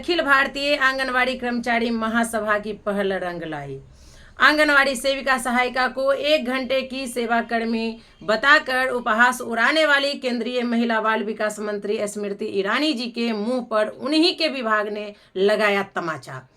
अखिल भारतीय आंगनवाड़ी कर्मचारी महासभा की पहल रंग लाई। आंगनवाड़ी सेविका सहायिका को 1 घंटे की सेवा कर्मी बताकर उपहास उड़ाने वाली केंद्रीय महिला बाल विकास मंत्री स्मृति ईरानी जी के मुंह पर उन्हीं के विभाग ने लगाया तमाचा।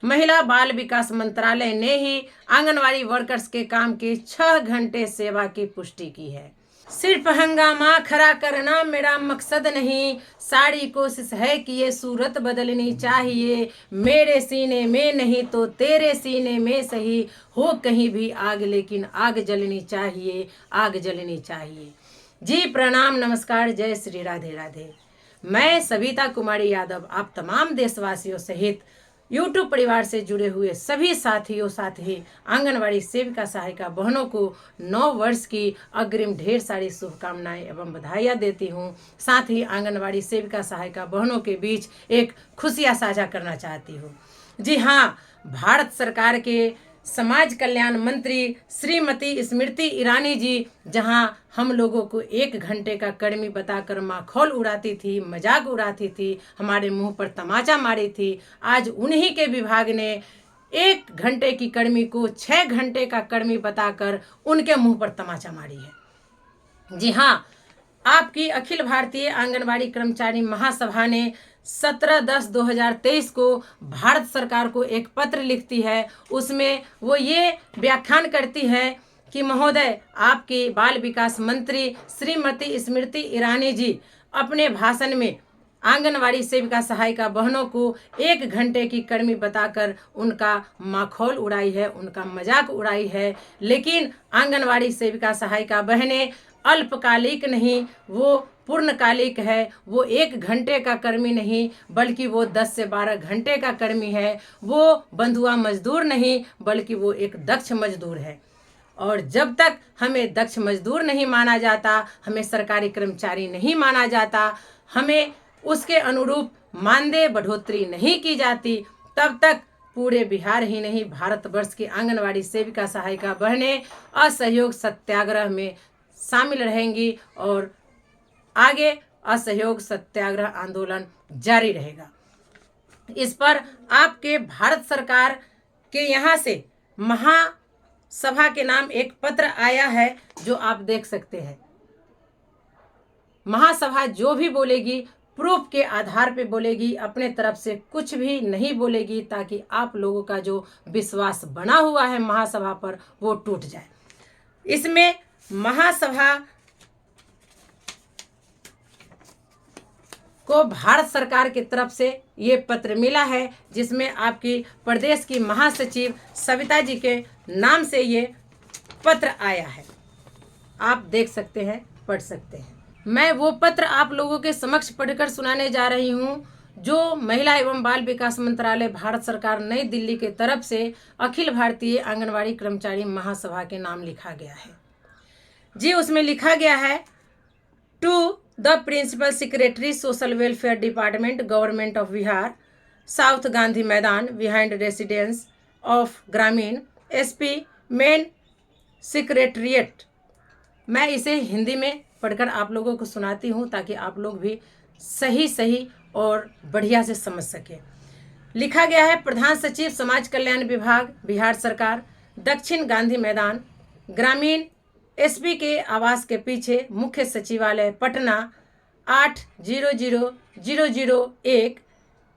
महिला बाल विकास मंत्रालय ने ही आंगनवाड़ी वर्कर्स के काम के 6 घंटे सेवा की पुष्टि की है। सिर्फ हंगामा खड़ा करना मेरा मकसद नहीं, सारी कोशिश है कि ये सूरत बदलनी चाहिए। मेरे सीने में नहीं तो तेरे सीने में सही हो कहीं भी आग, लेकिन आग जलनी चाहिए, आग जलनी चाहिए। जी प्रणाम, नमस्कार, जय श्री राधे राधे। मैं सविता कुमारी यादव आप तमाम देशवासियों सहित यूट्यूब परिवार से जुड़े हुए सभी साथियों साथ ही आंगनवाड़ी सेविका सहायिका बहनों को 9 वर्ष की अग्रिम ढेर सारी शुभकामनाएं एवं बधाइयाँ देती हूँ। साथ ही आंगनवाड़ी सेविका सहायिका बहनों के बीच एक खुशियाँ साझा करना चाहती हूँ। जी हाँ, भारत सरकार के समाज कल्याण मंत्री श्रीमती स्मृति ईरानी जी जहां हम लोगों को 1 घंटे का कर्मी बताकर माखौल उड़ाती थी, मजाक उड़ाती थी, हमारे मुंह पर तमाचा मारी थी, आज उन्हीं के विभाग ने 1 घंटे की कर्मी को 6 घंटे का कर्मी बताकर उनके मुंह पर तमाचा मारी है। जी हाँ, आपकी अखिल भारतीय आंगनवाड़ी कर्मचारी महासभा ने 17/10/2023 को भारत सरकार को एक पत्र लिखती है। उसमें वो ये व्याख्यान करती है कि महोदय, आपकी बाल विकास मंत्री श्रीमती स्मृति ईरानी जी अपने भाषण में आंगनवाड़ी सेविका सहायिका बहनों को 1 घंटे की कर्मी बताकर उनका माखौल उड़ाई है, उनका मजाक उड़ाई है। लेकिन आंगनवाड़ी सेविका सहायिका बहनें अल्पकालिक नहीं, वो पूर्णकालिक है। वो 1 घंटे का कर्मी नहीं बल्कि वो 10 से 12 घंटे का कर्मी है। वो बंधुआ मजदूर नहीं बल्कि वो एक दक्ष मजदूर है। और जब तक हमें दक्ष मजदूर नहीं माना जाता, हमें सरकारी कर्मचारी नहीं माना जाता, हमें उसके अनुरूप मानदेय बढ़ोतरी नहीं की जाती, तब तक पूरे बिहार ही नहीं भारतवर्ष की आंगनवाड़ी सेविका सहायिका बहनें असहयोग सत्याग्रह में शामिल रहेंगी और आगे असहयोग सत्याग्रह आंदोलन जारी रहेगा। इस पर आपके भारत सरकार के यहाँ से महासभा के नाम एक पत्र आया है जो आप देख सकते हैं। महासभा जो भी बोलेगी प्रूफ के आधार पे बोलेगी, अपने तरफ से कुछ भी नहीं बोलेगी ताकि आप लोगों का जो विश्वास बना हुआ है महासभा पर वो टूट जाए। इसमें महासभा को भारत सरकार की तरफ से ये पत्र मिला है जिसमें आपकी प्रदेश की महासचिव सविता जी के नाम से ये पत्र आया है। आप देख सकते हैं, पढ़ सकते हैं। मैं वो पत्र आप लोगों के समक्ष पढ़कर सुनाने जा रही हूँ जो महिला एवं बाल विकास मंत्रालय भारत सरकार नई दिल्ली के तरफ से अखिल भारतीय आंगनवाड़ी कर्मचारी महासभा के नाम लिखा गया है। जी उसमें लिखा गया है, to the principal secretary social welfare department government of Bihar, south Gandhi Maidan behind residence of ग्रामीण, एसपी मेन सेक्रेटरिएट। मैं इसे हिंदी में पढ़कर आप लोगों को सुनाती हूँ ताकि आप लोग भी सही और बढ़िया से समझ सके। लिखा गया है, प्रधान सचिव समाज कल्याण विभाग बिहार सरकार, दक्षिण गांधी मैदान ग्रामीण, एसपी के आवास के पीछे, मुख्य सचिवालय पटना 800001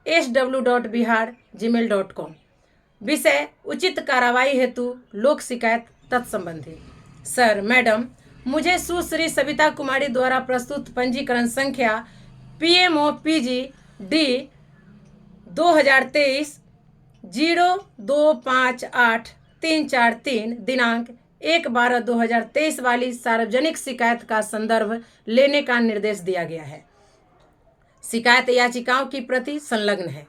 sw.bihar@gmail.com। विषय, उचित कार्रवाई हेतु लोक शिकायत तत्संबंधी। सर मैडम, मुझे सुश्री सविता कुमारी द्वारा प्रस्तुत पंजीकरण संख्या PMOPG D 2023 0258343 दिनांक 1/12/2023 वाली सार्वजनिक शिकायत का संदर्भ लेने का निर्देश दिया गया है। शिकायत याचिकाओं की प्रति संलग्न है।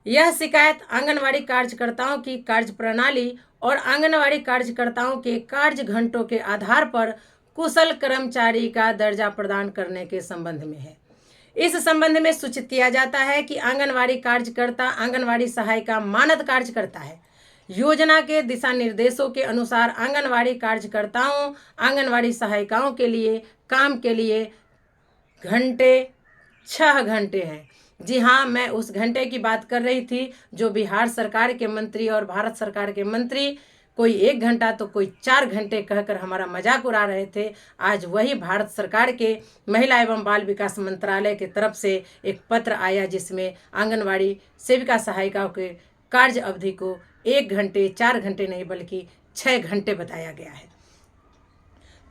यह शिकायत आंगनवाड़ी कार्यकर्ताओं की कार्यप्रणाली और आंगनवाड़ी कार्यकर्ताओं के कार्य घंटों के आधार पर कुशल कर्मचारी का दर्जा प्रदान करने के संबंध में है। इस संबंध में सूचित किया जाता है कि आंगनवाड़ी कार्यकर्ता आंगनवाड़ी सहायिका मानद कार्यकर्ता है। योजना के दिशा निर्देशों के अनुसार आंगनवाड़ी कार्यकर्ताओं आंगनवाड़ी सहायिकाओं के लिए काम के लिए घंटे 6 घंटे हैं। जी हाँ, मैं उस घंटे की बात कर रही थी जो बिहार सरकार के मंत्री और भारत सरकार के मंत्री कोई 1 घंटा तो कोई 4 घंटे कहकर हमारा मजाक उड़ा रहे थे। आज वही भारत सरकार के महिला एवं बाल विकास मंत्रालय की तरफ से एक पत्र आया जिसमें आंगनवाड़ी सेविका सहायिकाओं के कार्य अवधि को 1 घंटे 4 घंटे नहीं बल्कि 6 घंटे बताया गया है।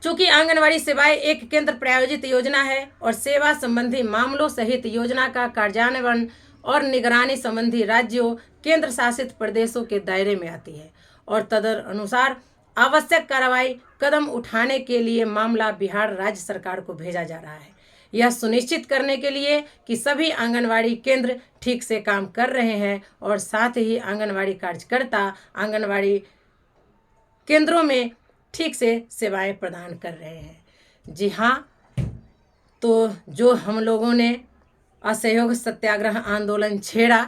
चूंकि आंगनवाड़ी सेवाएं एक केंद्र प्रायोजित योजना है और सेवा संबंधी मामलों सहित योजना का कार्यान्वयन और निगरानी संबंधी राज्यों केंद्र शासित प्रदेशों के दायरे में आती है और तदनुसार आवश्यक कार्रवाई कदम उठाने के लिए मामला बिहार राज्य सरकार को भेजा जा रहा है। यह सुनिश्चित करने के लिए कि सभी आंगनवाड़ी केंद्र ठीक से काम कर रहे हैं और साथ ही आंगनवाड़ी कार्यकर्ता आंगनवाड़ी केंद्रों में ठीक से सेवाएं प्रदान कर रहे हैं। जी हाँ, तो जो हम लोगों ने असहयोग सत्याग्रह आंदोलन छेड़ा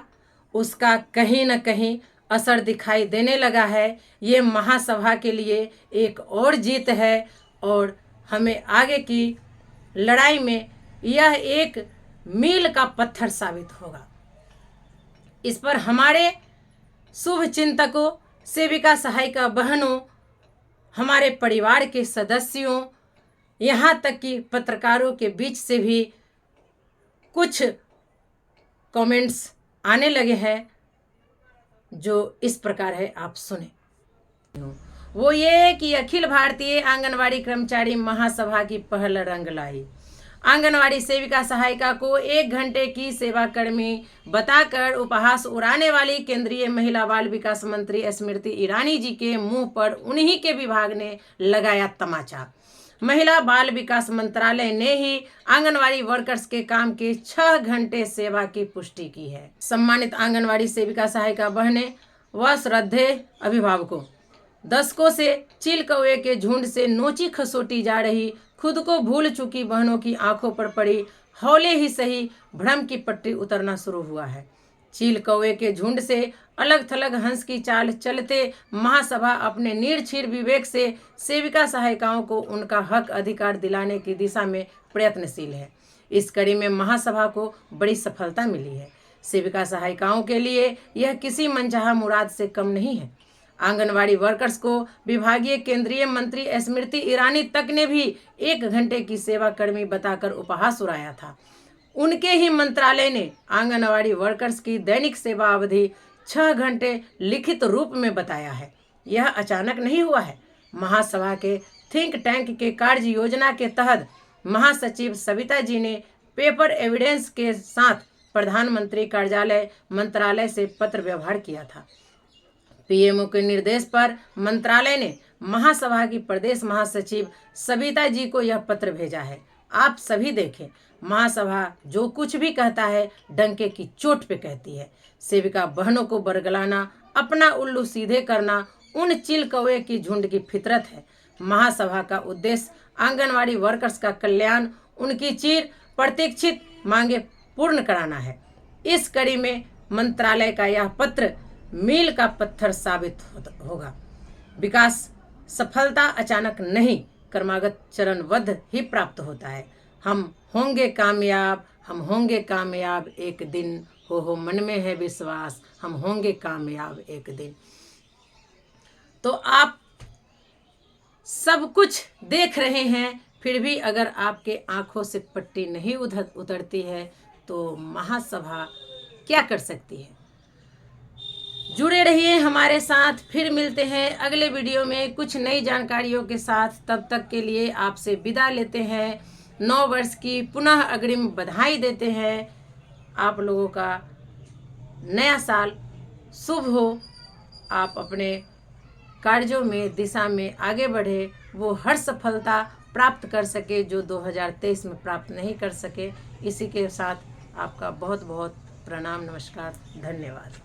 उसका कहीं न कहीं असर दिखाई देने लगा है। ये महासभा के लिए एक और जीत है और हमें आगे की लड़ाई में यह एक मील का पत्थर साबित होगा। इस पर हमारे शुभ चिंतकों, सेविका सहायिका बहनों, हमारे परिवार के सदस्यों, यहाँ तक कि पत्रकारों के बीच से भी कुछ कमेंट्स आने लगे हैं जो इस प्रकार है, आप सुने। वो ये कि अखिल भारतीय आंगनवाड़ी कर्मचारी महासभा की पहल रंग लाई। आंगनवाड़ी सेविका सहायिका को 1 घंटे की सेवा कर्मी बताकर उपहास उड़ाने वाली केंद्रीय महिला बाल विकास मंत्री स्मृति ईरानी जी के मुंह पर उन्हीं के विभाग ने लगाया तमाचा। महिला बाल विकास मंत्रालय ने ही आंगनवाड़ी वर्कर्स के काम के 6 घंटे सेवा की पुष्टि की है। सम्मानित आंगनवाड़ी सेविका सहायिका बहनें व श्रद्धेय अभिभावकों, दशकों से चील कौवे के झुंड से नोची खसोटी जा रही खुद को भूल चुकी बहनों की आंखों पर पड़ी हौले ही सही भ्रम की पट्टी उतरना शुरू हुआ है। चील कौवे के झुंड से अलग थलग हंस की चाल चलते महासभा अपने निर्छीर विवेक से सेविका सहायिकाओं को उनका हक अधिकार दिलाने की दिशा में प्रयत्नशील है। इस कड़ी में महासभा को बड़ी सफलता मिली है। सेविका सहायिकाओं के लिए यह किसी मनचाहा मुराद से कम नहीं है। आंगनवाड़ी वर्कर्स को विभागीय केंद्रीय मंत्री स्मृति ईरानी तक ने भी 1 घंटे की सेवा कर्मी बताकर उपहास उड़ाया था। उनके ही मंत्रालय ने आंगनवाड़ी वर्कर्स की दैनिक सेवा अवधि 6 घंटे लिखित रूप में बताया है। यह अचानक नहीं हुआ है। महासभा के थिंक टैंक के कार्य योजना के तहत महासचिव सविता जी ने पेपर एविडेंस के साथ प्रधानमंत्री कार्यालय मंत्रालय से पत्र व्यवहार किया था। पीएमओ के निर्देश पर मंत्रालय ने महासभा की प्रदेश महासचिव सविता जी को यह पत्र भेजा है। आप सभी देखें, महासभा जो कुछ भी कहता है डंके की चोट पे कहती है। सेविका बहनों को बरगलाना, अपना उल्लू सीधे करना उन चिल कौवे की झुंड की फितरत है। महासभा का उद्देश्य आंगनवाड़ी वर्कर्स का कल्याण, उनकी चिर प्रतीक्षित मांगे पूर्ण कराना है। इस कड़ी में मंत्रालय का यह पत्र मील का पत्थर साबित होगा। विकास सफलता अचानक नहीं, क्रमागत चरणबद्ध ही प्राप्त होता है। हम होंगे कामयाब, हम होंगे कामयाब एक दिन, हो मन में है विश्वास, हम होंगे कामयाब एक दिन। तो आप सब कुछ देख रहे हैं, फिर भी अगर आपके आंखों से पट्टी नहीं उतरती है तो महासभा क्या कर सकती है। जुड़े रहिए हमारे साथ, फिर मिलते हैं अगले वीडियो में कुछ नई जानकारियों के साथ। तब तक के लिए आपसे विदा लेते हैं। 9 वर्ष की पुनः अग्रिम बधाई देते हैं। आप लोगों का नया साल शुभ हो। आप अपने कार्यों में दिशा में आगे बढ़े, वो हर सफलता प्राप्त कर सके जो 2023 में प्राप्त नहीं कर सके। इसी के साथ आपका बहुत बहुत प्रणाम, नमस्कार, धन्यवाद।